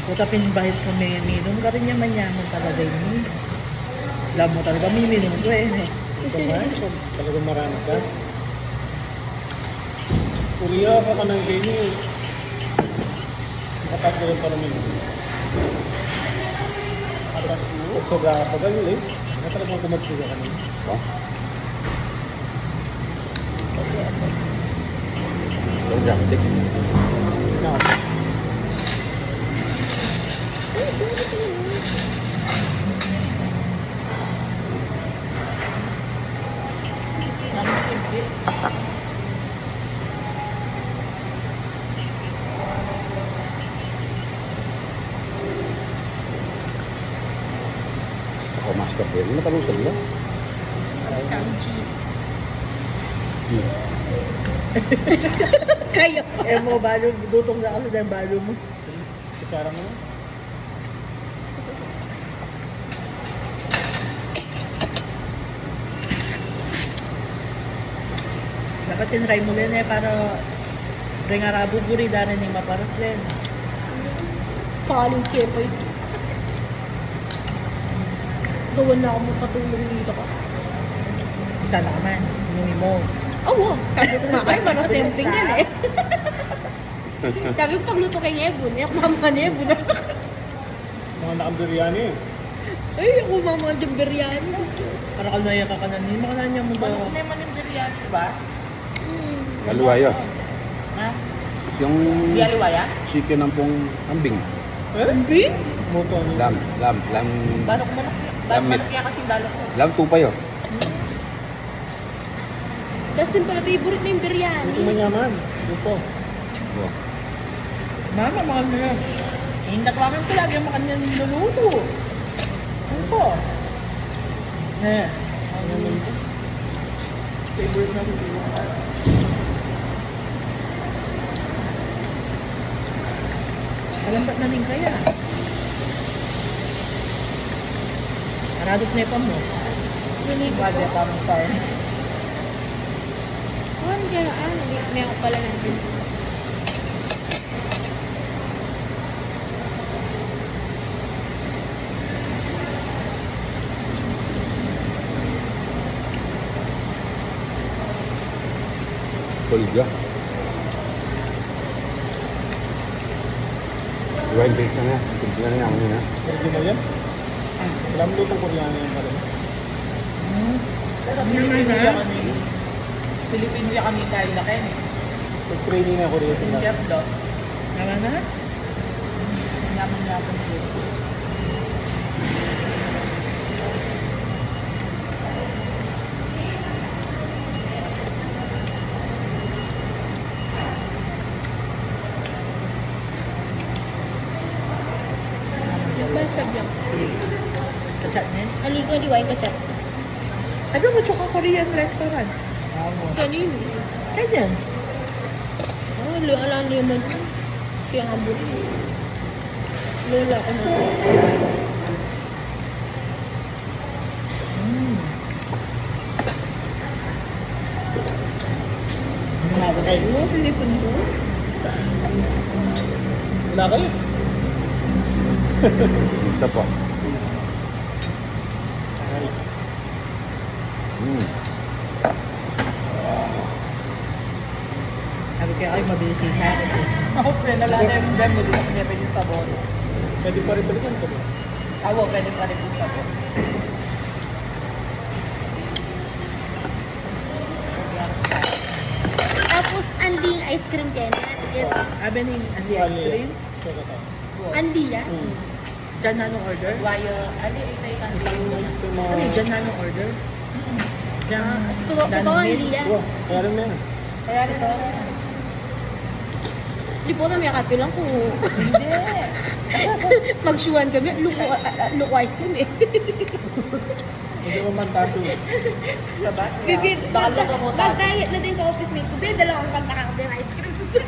Puta pinbahit ko may minum ka rin niya manyaman talaga yun. Alam mo talaga may minum ko eh. Ito ba? Talagang marami ka. Uriya ka ka ng ganyan. Nakapagdagan pa namin. Soga ka ba yun eh? Na talagang kumagsuga ka namin. Oh. Ito drumstick. No. Ako master din. Matalong sa dila. Isang jeep. Kayo! Eh mo, balo, dutong na kasi dahil balo mo. Sikara mo. Dapat tinry mo din eh, para ringarabu guri dahil ni maparas din. Paling kepo ito. Gawan na ako magpatulong dito ka. Isa na naman, inuwi mo. Oo, sabi ko nga kayo, maras tempting yan eh. Sabi ko pagluto kay Nebun, eh ako mama Nebun. Mga nakambiriani eh. Ay, ako mama ng biryani. Para kalnaya ka kanan, hindi makananya mo ba? Manok na yung maning biryani, diba? Kaluwayo. Ha? Yung Di aliwaya? chicken ng pong ambing. Hindi? Moto ano. Lam. Balok-manok. Damit. Balok yan kasi balok ko. Lam tupayo. Dustin pala favorite na yung biryani. Ito manyaman. Ito. Oh. Mama, mahal na yan. Eh, natawagan ko lagi yung makanya niluluto. Ano po? Eh, Favorite na rin. alambat na din kaya. Aradot na pa mo. Niligo Wala ko. pa mong farm. Oh, hindi na may ako pala natin. Polga. Wild base na nga. Tignan na ako nila. Original yan. Alam mo itong Koreano yan pa rin. Pero Ano Pilipino na? yan kami. Pilipino yan kami tayo na kayo. Nag-training na ako rin Yung sila. chef daw. Naman na? Yaman-yaman din. Yung ba sabi niya? Kachat niya. Aligo, diwain ka chat. Ano mo, tsaka Korean restaurant? Kanino? Kaya Oh, alam niyo naman. Kaya nga buti. Lola ko na. Ano kayo? Oo, sinipon ko. Wala kayo? Isa pa. Ay. Sabi kaya kayo mabilis isa kasi. Ako, pinala na yung demo din ako niya yung sabon. Pwede pa rin talagang ito. Ako, pwede pa rin yung sabon. Tapos, Anli ice cream din. Ito. Sabi ni Andy Ice Cream. Anli yan. Diyan na nung order? Wayo, ali, ito yung kanila. Ano, diyan na nung order? Diyan. Totoo, Anli yan. Kaya rin na yan. Kaya ito, Di po na may kape lang ko. hindi. Mag-shuan kami. Luko ice cream eh. Hindi mo man tato eh. Sabat? Bigit. Baka luto mo tayo. Pag-diet na din sa office mate ko, bigyan dalawang pagkakakape ng ice cream.